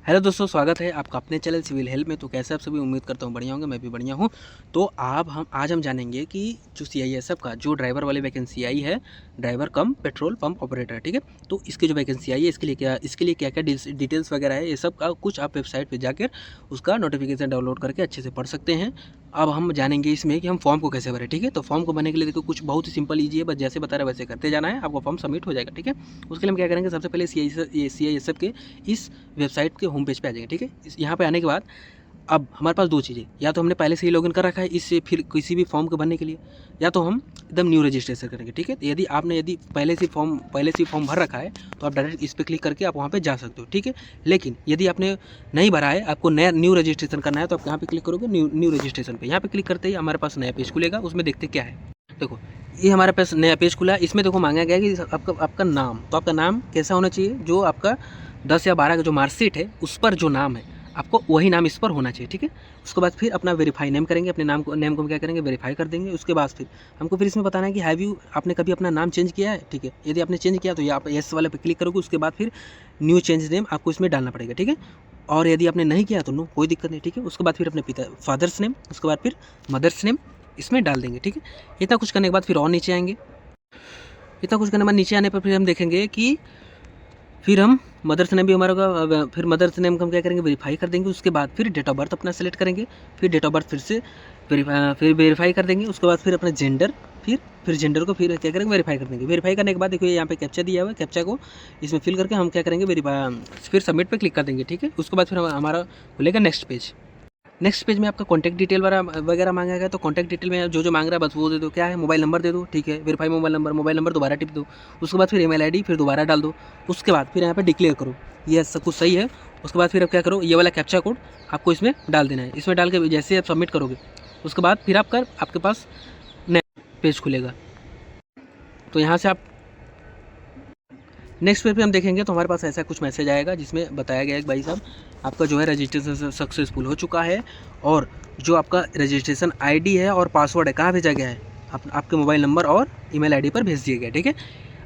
Hello दोस्तों, स्वागत है आपका अपने चैनल सिविल हेल्प में। तो कैसे आप सभी, उम्मीद करता हूँ बढ़िया होंगे। मैं भी बढ़िया हूँ। तो आज हम जानेंगे कि जो CISF का जो ड्राइवर वाली वैकेंसी आई है, ड्राइवर कम पेट्रोल पंप ऑपरेटर, ठीक है। तो इसकी जो वैकेंसी आई है, इसके लिए क्या क्या डिटेल्स वगैरह है, ये सब का कुछ आप वेबसाइट पर जाकर उसका नोटिफिकेशन डाउनलोड करके अच्छे से पढ़ सकते हैं। अब हम जानेंगे इसमें कि हम फॉर्म को कैसे भरें, ठीक है। तो फॉर्म को भरने के लिए देखो कुछ बहुत ही सिंपल ईजी है, बस जैसे बता रहे वैसे करते जाना है, आपका फॉर्म सबमिट हो जाएगा, ठीक है। उसके लिए हम क्या करेंगे, सबसे पहले CISF के इस वेबसाइट के होम पेज पे आ जाएंगे, ठीक है। यहाँ पे आने के बाद अब हमारे पास दो चीज़ें, या तो हमने पहले से ही लॉगिन कर रखा है इससे फिर किसी भी फॉर्म को भरने के लिए, या तो हम एकदम न्यू रजिस्ट्रेशन करेंगे, ठीक है। तो यदि पहले से फॉर्म भर रखा है तो आप डायरेक्ट इस पर क्लिक करके आप वहाँ पे जा सकते हो, ठीक है। लेकिन यदि आपने नहीं भरा है, आपको नया न्यू रजिस्ट्रेशन करना है, तो आप यहाँ पे क्लिक करोगे न्यू रजिस्ट्रेशन पे। यहाँ पे क्लिक करते ही हमारे पास नया पेज खुलेगा, उसमें देखते क्या है। देखो ये हमारे पास नया पेज खुला है। इसमें देखो मांगा गया है कि आपका नाम, तो आपका नाम कैसा होना चाहिए, जो आपका 10 या 12 का जो मार्कशीट है उस पर जो नाम है आपको वही नाम इस पर होना चाहिए, ठीक है। उसके बाद फिर अपना वेरीफाई नेम करेंगे, अपने नेम को क्या करेंगे, वेरीफाई कर देंगे। उसके बाद फिर हमको फिर इसमें बताना है कि हैव यू, आपने कभी अपना नाम चेंज किया है, ठीक है। यदि आपने चेंज किया तो ये आप येस वाले पे क्लिक करोगे। उसके बाद फिर न्यू चेंज नेम आपको इसमें डालना पड़ेगा, ठीक है। और यदि आपने नहीं किया तो नो, कोई दिक्कत नहीं, ठीक है। उसके बाद फिर अपने फादर्स नेम, उसके बाद फिर मदर्स नेम इसमें डाल देंगे, ठीक है। इतना कुछ करने के बाद फिर और नीचे आएंगे। इतना कुछ करने के बाद नीचे आने पर फिर हम देखेंगे कि फिर हम मदर्स नेम भी हमारा होगा, फिर मदर्स नेम को हम क्या करेंगे, वेरीफाई कर देंगे। उसके बाद फिर डेट ऑफ बर्थ अपना सेलेक्ट करेंगे, फिर डेट ऑफ बर्थ फिर से वेरीफाई कर देंगे। उसके बाद फिर अपना जेंडर, फिर जेंडर को फिर क्या करेंगे, वेरीफाई कर देंगे। वेरीफाई करने के बाद देखिए यहाँ पे कैप्चा दिया हुआ है, कैप्चा को इसमें फिल करके हम क्या करेंगे, फिर सबमिट पे क्लिक कर देंगे, ठीक है। उसके बाद फिर हमारा खुलेगा नेक्स्ट पेज। नेक्स्ट पेज में आपका कॉन्टैक्ट डिटेल वगैरह मांगा गया, तो कॉन्टैक्ट डिटेल में जो मांग रहा है बस वो दे दो। क्या है, मोबाइल नंबर दे दो, ठीक है। वेरीफाई मोबाइल नंबर दोबारा टिप दो। उसके बाद फिर email ID फिर दोबारा डाल दो। उसके बाद फिर यहाँ पे डिक्लेयर करो ये सब कुछ सही है। उसके बाद फिर आप क्या करो, ये वाला कैप्चा कोड आपको इसमें डाल देना है। इसमें डाल के जैसे आप सबमिट करोगे उसके बाद फिर आपके पास नया पेज खुलेगा। तो यहाँ से आप नेक्स्ट पेज पे हम देखेंगे तो हमारे पास ऐसा कुछ मैसेज आएगा जिसमें बताया गया है कि भाई साहब आपका जो है रजिस्ट्रेशन सक्सेसफुल हो चुका है, और जो आपका रजिस्ट्रेशन ID है और पासवर्ड है कहाँ भेजा गया है, आपके मोबाइल नंबर और email ID पर भेज दिया गया, ठीक है।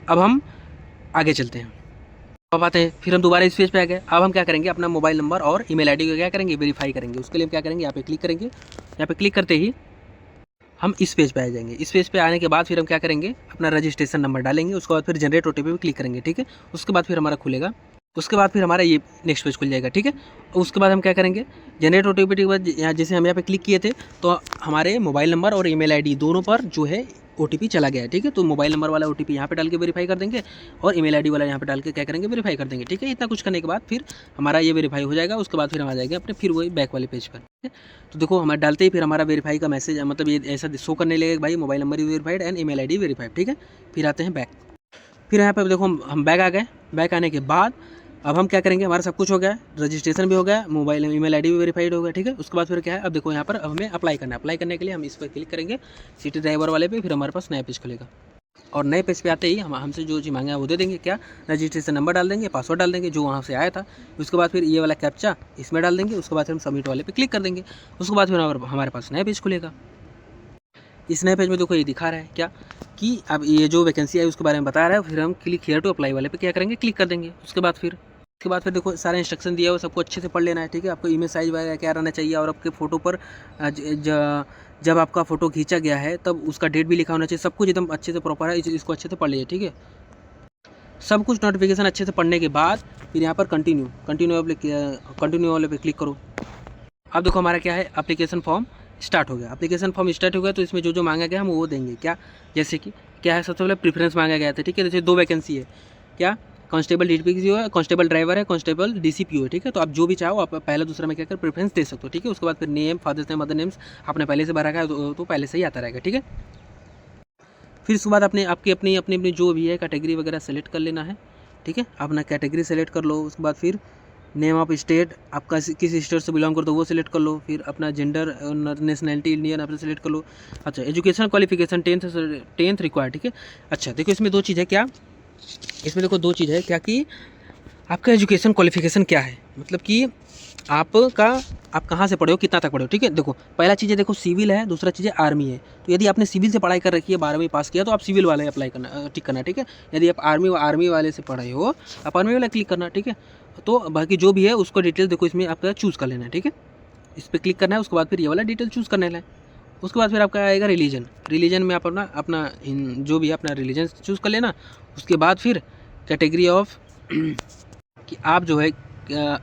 अब हम आगे चलते हैं। अब आते हैं, फिर हम दोबारा इस पेज पे आ गए। अब हम क्या करेंगे, अपना मोबाइल नंबर और email ID को क्या करेंगे, वेरीफाई करेंगे। उसके लिए हम क्या करेंगे, यहाँ पे क्लिक करेंगे। यहाँ पे क्लिक करते ही हम इस पेज पे आ जाएंगे। इस पेज पे आने के बाद फिर हम क्या करेंगे, अपना रजिस्ट्रेशन नंबर डालेंगे। उसके बाद फिर जनरेट OTP पे क्लिक करेंगे, ठीक है। उसके बाद फिर हमारा खुलेगा। उसके बाद फिर हमारा ये नेक्स्ट पेज खुल जाएगा, ठीक है। उसके बाद हम क्या करेंगे, जनरेट OTP के बाद यहाँ जैसे हम यहाँ पे क्लिक किए थे तो हमारे मोबाइल नंबर और email ID दोनों पर जो है OTP चला गया है, ठीक है। तो मोबाइल नंबर वाला OTP यहाँ पे डाल के वेरीफाई कर देंगे, और email ID वाला यहाँ पे डाल के क्या करेंगे, वेरीफाई कर देंगे, ठीक है। इतना कुछ करने के बाद फिर हमारा ये वेरीफाई हो जाएगा। उसके बाद फिर हम आ जाएंगे अपने फिर वही बैक वाले पेज पर, ठीक है। तो देखो हमारे डालते ही फिर हमारा वेरीफाई का मैसेज, मतलब ये ऐसा शो करने लगेगा, भाई mobile number is verified and email ID verified, ठीक है। फिर आते हैं बैक। फिर यहाँ पर देखो हम बैक आ गए। बैक आने के बाद अब हम क्या करेंगे, हमारा सब कुछ हो गया, रजिस्ट्रेशन भी हो गया, मोबाइल email ID भी वेरीफाइड हो गया, ठीक है। उसके बाद फिर क्या है, अब देखो यहाँ पर अब हमें अप्लाई करना है। अप्लाई करने के लिए हम इस पर क्लिक करेंगे, सिटी ड्राइवर वाले पे, फिर हमारे पास नया पेज खुलेगा। और नए पेज पे आते ही हमसे जो चीज़ मांगे वो दे देंगे, क्या, रजिस्ट्रेशन नंबर डाल देंगे, पासवर्ड डाल देंगे जो वहाँ से आया था। उसके बाद फिर ये वाला कैप्चा इसमें डाल देंगे। उसके बाद फिर हम सबमिट वाले पे क्लिक कर देंगे। उसके बाद फिर हमारे पास नया पेज खुलेगा। इस नए पेज में देखो ये दिखा रहा है क्या, कि अब ये जो वैकेंसी है उसके बारे में बता रहा है। फिर हम क्लिक हियर टू अप्लाई वाले पे क्या करेंगे, क्लिक कर देंगे। उसके बाद फिर देखो सारे इंस्ट्रक्शन दिया हुआ, सबको अच्छे से पढ़ लेना है, ठीक है। आपको इमेज साइज वगैरह क्या रहना चाहिए, और आपके फ़ोटो पर जब आपका फ़ोटो खींचा गया है तब उसका डेट भी लिखा होना चाहिए। सब कुछ एकदम अच्छे से प्रॉपर है, इसको अच्छे से पढ़ लीजिए, ठीक है। सब कुछ नोटिफिकेशन अच्छे से पढ़ने के बाद फिर यहाँ पर कंटिन्यू वाले पे क्लिक करो। अब देखो हमारा क्या है, एप्लीकेशन फॉर्म स्टार्ट हो गया। एप्लीकेशन फॉर्म स्टार्ट हो गया तो इसमें जो मांगा गया हम वो देंगे, क्या, जैसे कि क्या है, सबसे पहले प्रेफरेंस मांगा गया था, ठीक है। जैसे 2 वैकेंसी है, क्या, कांस्टेबल DPO है, कांस्टेबल ड्राइवर है, कांस्टेबल DCPO है, ठीक है। तो आप जो भी चाहो आप पहला दूसरा में क्या कर प्रेफरेंस दे सकते हो, ठीक है। उसके बाद फिर name, father's name, mother names आपने पहले से भरा है तो पहले से ही आता रहेगा, ठीक है। फिर उसके बाद आपकी अपनी जो भी है कैटेगरी वगैरह सेलेक्ट कर लेना है, ठीक है। अपना कैटेगरी सेलेक्ट कर लो। उसके बाद फिर नेम ऑफ स्टेट, आपका किस स्टेट से बिलोंग करते हो वो सिलेक्ट कर लो। फिर अपना जेंडर, नेशनैलिटी इंडियन आपने सेलेक्ट कर लो। अच्छा, एजुकेशन क्वालिफिकेशन 10th रिक्वायर्ड, ठीक है। अच्छा देखो इसमें 2 चीज़ है, क्या, इसमें देखो 2 चीज़ है, क्या कि आपका एजुकेशन क्वालिफिकेशन क्या है, मतलब कि आप कहाँ से पढ़े हो, कितना तक पढ़े हो, ठीक है। देखो पहला चीज़ है, देखो सिविल है, दूसरा चीज़ है आर्मी है। तो यदि आपने सिविल से पढ़ाई कर रखी है, 12वीं पास किया, तो आप सिविल वाले अप्लाई करना, टिक करना, ठीक है। यदि आप आर्मी वाले से पढ़े हो आप आर्मी वाला क्लिक करना, ठीक है। तो बाकी जो भी है उसको डिटेल देखो इसमें आपका चूज़ कर लेना है, ठीक है। इस पर क्लिक करना है, उसके बाद फिर ये वाला डिटेल चूज़ करने है। उसके बाद फिर आपका आएगा रिलीजन में आप अपना जो भी है अपना रिलीजन चूज़ कर लेना। उसके बाद फिर कैटेगरी ऑफ कि आप जो है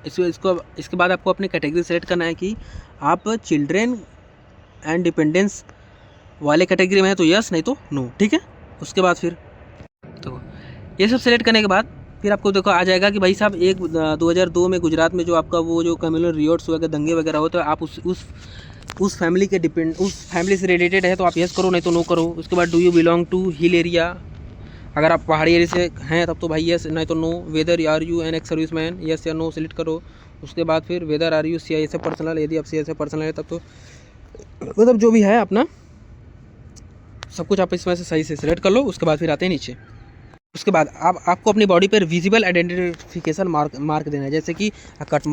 इसके बाद आपको अपनी कैटेगरी सेलेक्ट करना है कि आप चिल्ड्रेन एंड डिपेंडेंस वाले कैटेगरी में है तो यस, नहीं तो नो, ठीक है। उसके बाद फिर तो ये सब सेलेक्ट करने के बाद फिर आपको देखो आ जाएगा कि भाई साहब 2002 में गुजरात में जो आपका वो जो कम्युनल रियोट्स वगैरह दंगे वगैरह हो तो आप उस फैमिली के उस फैमिली से रिलेटेड है तो आप यस करो, नहीं तो नो करो। उसके बाद do you belong to hill area, अगर आप पहाड़ी एरिया से हैं तब तो भाई यस, नहीं तो no. Whether are you an ex service man, yes या नो सेलेक्ट करो। उसके बाद फिर whether are you CISF personnel, यदि आप CISF पर्सनल है तब तो मतलब जो भी है अपना सब कुछ आप इसमें से सही से सिलेक्ट कर लो। उसके बाद फिर आते हैं नीचे। उसके बाद आपको अपनी बॉडी पर विजिबल आइडेंटिफिकेशन मार्क देना है, जैसे कि cut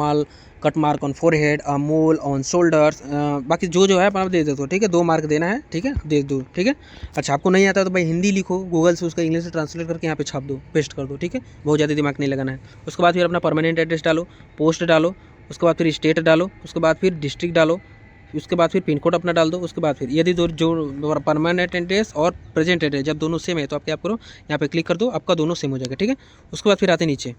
mark on forehead, mole on shoulders, बाकी जो है आप दे दो, ठीक है। 2 मार्क देना है, ठीक है, दे दो, ठीक है। अच्छा आपको नहीं आता तो भाई हिंदी लिखो, गूगल से उसका इंग्लिश से ट्रांसलेट करके यहाँ पे छाप दो, पेस्ट कर दो, ठीक है। बहुत ज़्यादा दिमाग नहीं लगाना है। उसके बाद फिर अपना परमानेंट एड्रेस डालो, पोस्ट डालो, उसके बाद फिर स्टेट डालो, उसके बाद फिर डिस्ट्रिक्ट डालो, उसके बाद फिर पिन कोड अपना डाल दो। उसके बाद फिर यदि जो परमानेंट एड्रेस और प्रेजेंट एड्रेस जब दोनों सेम है तो आप क्या करो, यहाँ पे क्लिक कर दो, आपका दोनों सेम हो जाएगा, ठीक है। उसके बाद फिर आते नीचे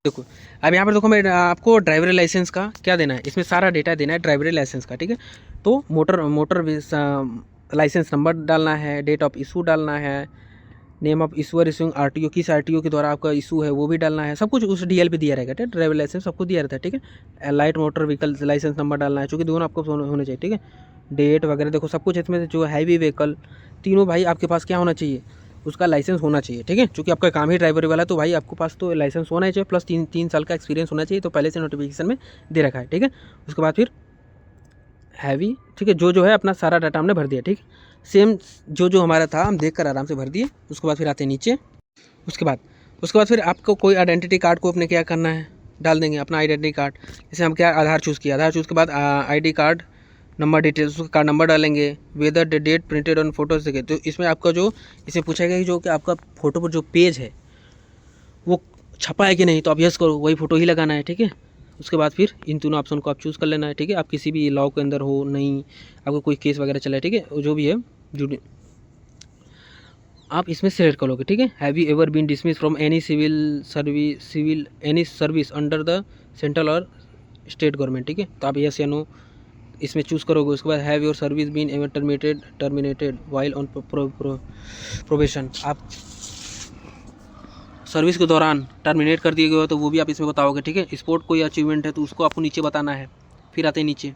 देखो, अब यहाँ पर देखो मैं आपको ड्राइवर लाइसेंस का क्या देना है, इसमें सारा डेटा देना है ड्राइवर लाइसेंस का, ठीक है। तो मोटर लाइसेंस नंबर डालना है, डेट ऑफ इशू डालना है, name of issuer issuing RTO, किस RTO के द्वारा आपका इशू है वो भी डालना है, सब कुछ उस DL पे दिया रहेगा, ठीक है। ड्राइवर लाइसेंस सबको दिया रहता है, ठीक है। Light motor vehicle licence number डालना है, चूँकि दोनों आपको होने चाहिए, ठीक है। डेट वगैरह देखो सब कुछ इसमें जो हैवी व्हीकल तीनों भाई आपके पास क्या होना चाहिए, उसका लाइसेंस होना चाहिए, ठीक है। चूँकि आपका काम ही ड्राइवर वाला है तो भाई आपके पास तो लाइसेंस होना ही चाहिए, प्लस 3 साल का एक्सपीरियंस होना चाहिए, तो पहले से नोटिफिकेशन में दे रखा है, ठीक है। उसके बाद फिर हैवी, ठीक है, जो है अपना सारा डाटा हमने भर दिया, ठीक। सेम जो हमारा था हम देख कर आराम से भर दिए। उसके बाद फिर आते हैं नीचे। उसके बाद फिर आपको कोई आइडेंटिटी कार्ड को अपने क्या करना है, डाल देंगे अपना आइडेंटिटी कार्ड। जैसे हम क्या आधार चूज़ किया, आधार चूज़ के बाद ID कार्ड नंबर डिटेल्स, उसका कार्ड नंबर डालेंगे, whether date printed on photo से। तो इसमें आपका जो इसमें पूछा गया कि जो कि आपका फ़ोटो पर जो पेज है वो छपा है कि नहीं, तो आप यस करो, वही फ़ोटो ही लगाना है, ठीक है। उसके बाद फिर इन दोनों ऑप्शन को आप चूज़ कर लेना है, ठीक है। आप किसी भी लॉ के अंदर हो, नहीं आपको कोई केस वगैरह चला है, ठीक है, जो भी है जो आप इसमें सेलेक्ट करोगे, ठीक है। Have you ever been dismiss from any any service under the central और स्टेट गवर्नमेंट, ठीक है। तो आप यस या नो इसमें चूज़ करोगे। उसके बाद have your service been ever terminated while on probation, आप सर्विस के दौरान टर्मिनेट कर दिए गए हो तो वो भी आप इसमें बताओगे, ठीक है। स्पोर्ट कोई अचीवमेंट है तो उसको आपको नीचे बताना है। फिर आते हैं नीचे,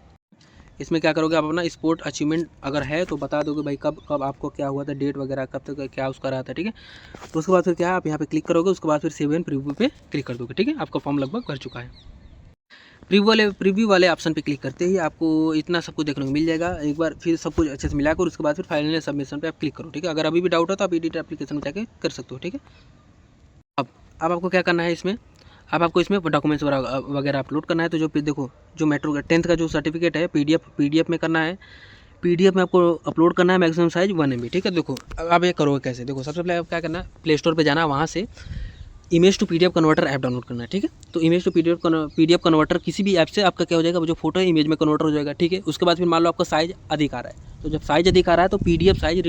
इसमें क्या करोगे आप अपना स्पोर्ट अचीवमेंट अगर है तो बता दोगे भाई कब आपको क्या हुआ था, डेट वगैरह कब तक क्या उसका रहा था, ठीक है। तो उसके बाद फिर क्या आप यहाँ पे क्लिक करोगे, उसके बाद फिर सेव एंड प्रीव्यू पे क्लिक कर दोगे, ठीक है। आपका फॉर्म लगभग भर चुका है। प्रीव्यू वाले ऑप्शन पे क्लिक करते ही आपको इतना सब कुछ देखने को मिल जाएगा। एक बार फिर सब कुछ अच्छे से मिलाकर उसके बाद फिर फाइनल सबमिशन पे आप क्लिक करो, ठीक है। अगर अभी भी डाउट हो तो आप एडिट एप्लीकेशन में जाके कर सकते हो, ठीक है। अब आपको क्या करना है इसमें, अब आपको इसमें डॉक्यूमेंट्स वगैरह अपलोड करना है। तो जो देखो जो मेट्रो का 10th का जो सर्टिफिकेट है PDF में करना है। PDF में आपको अपलोड करना है, मैक्सिमम साइज 1 MB, ठीक है। देखो अब ये करोगे कैसे, देखो सबसे पहले क्या करना है, प्ले स्टोर पर जाना है, वहाँ से image to PDF converter app download करना है, ठीक है। तो इमेज टू PDF कन्वर्टर किसी भी ऐप से आपका क्या हो जाएगा, वो जो फोटो है इमेज में कन्वर्टर हो जाएगा, ठीक है। उसके बाद फिर मान लो आपका साइज अधिक आ रहा है, तो जब साइज अधिक आ रहा है तो PDF साइज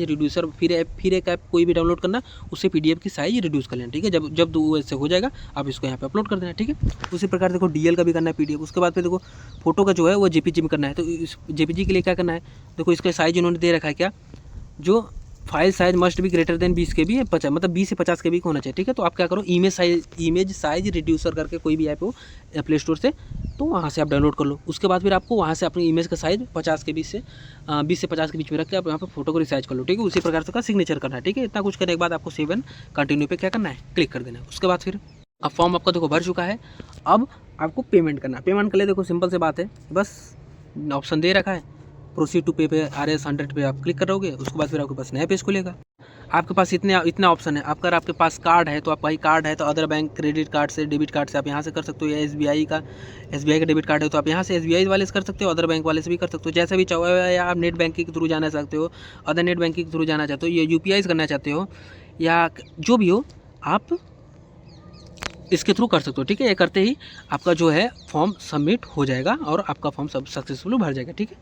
रिड्यूसर फिर एक ऐप कोई भी डाउनलोड करना, उससे PDF की साइज रिड्यूस कर लेना, ठीक है। जब दो ऐसे हो जाएगा आप इसको यहाँ पे अपलोड कर देना, ठीक है। उसी प्रकार देखो DL का भी करना है PDF। उसके बाद फिर देखो फोटो का जो है वो JPG में करना है। तो इस JPG के लिए क्या करना है, देखो इसका साइज उन्होंने दे रखा है क्या, जो फाइल साइज मस्ट भी ग्रेटर देन 20 KB, 50 मतलब 20 से 50 KB का होना चाहिए, ठीक है। तो आप क्या करो, इमेज साइज रिड्यूसर करके कोई भी ऐप हो प्ले स्टोर से, तो वहाँ से आप डाउनलोड कर लो। उसके बाद फिर आपको वहाँ से अपनी इमेज का साइज 50 KB से 20 से 50 के बीच में रख के आप यहाँ पर फोटो को रिसाइज कर लो, ठीक है। उसी प्रकार से का सिग्नेचर करना है, ठीक है। इतना कुछ करने के बाद आपको सेव एंड कंटिन्यू पे क्या करना है, क्लिक कर देना है। उसके बाद फिर अब फॉर्म आपका देखो भर चुका है। अब आपको पेमेंट करना है। पेमेंट के लिए देखो सिंपल से बात है, बस ऑप्शन दे रखा है प्रोसीड टू पे RS 100 पे आप क्लिक करोगे। उसके बाद फिर आपके पास नया पेज खुलेगा। आपके पास इतना ऑप्शन है। अगर आपके पास कार्ड है तो आप भाई कार्ड है तो अदर बैंक क्रेडिट कार्ड से, डेबिट कार्ड से आप यहाँ से कर सकते हो, या SBI का डेबिट कार्ड है तो आप यहाँ से SBI वाले से कर सकते हो, अदर बैंक वाले से भी कर सकते हो, जैसा भी चाहो। या आप नेट बैंकिंग के थ्रू जाना चाहते हो, अदर नेट बैंकिंग के थ्रू जाना चाहते हो, या UPI करना चाहते हो, या जो भी हो, आप इसके थ्रू कर सकते हो, ठीक है। ये करते ही आपका जो है फॉर्म सबमिट हो जाएगा और आपका फॉर्म सब सक्सेसफुल भर जाएगा, ठीक है।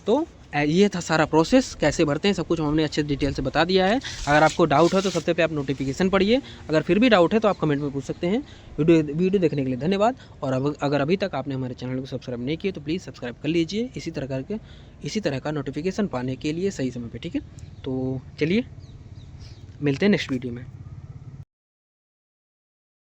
तो ये था सारा प्रोसेस, कैसे भरते हैं सब कुछ हमने अच्छे डिटेल से बता दिया है। अगर आपको डाउट है तो सबसे पहले आप नोटिफिकेशन पढ़िए, अगर फिर भी डाउट है तो आप कमेंट में पूछ सकते हैं। वीडियो देखने के लिए धन्यवाद। और अगर अभी तक आपने हमारे चैनल को सब्सक्राइब नहीं किया तो प्लीज़ सब्सक्राइब कर लीजिए, इसी तरह का नोटिफिकेशन पाने के लिए सही समय पर, ठीक है। तो चलिए मिलते हैं नेक्स्ट वीडियो में।